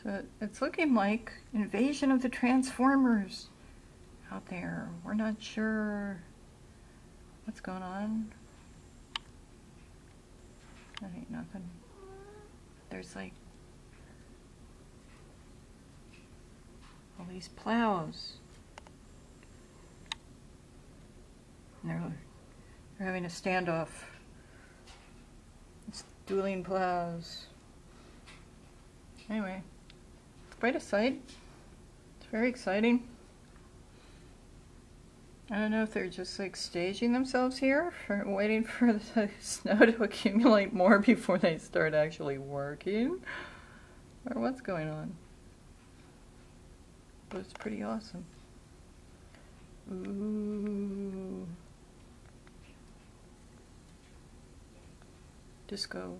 So it's looking like invasion of the Transformers out there. We're not sure what's going on. That ain't nothing. There's like all these plows. And they're having a standoff. It's dueling plows. Anyway, it's quite a sight. It's very exciting. I don't know if they're just like staging themselves here for waiting for the snow to accumulate more before they start actually working, or what's going on. But it's pretty awesome. Ooh. Disco.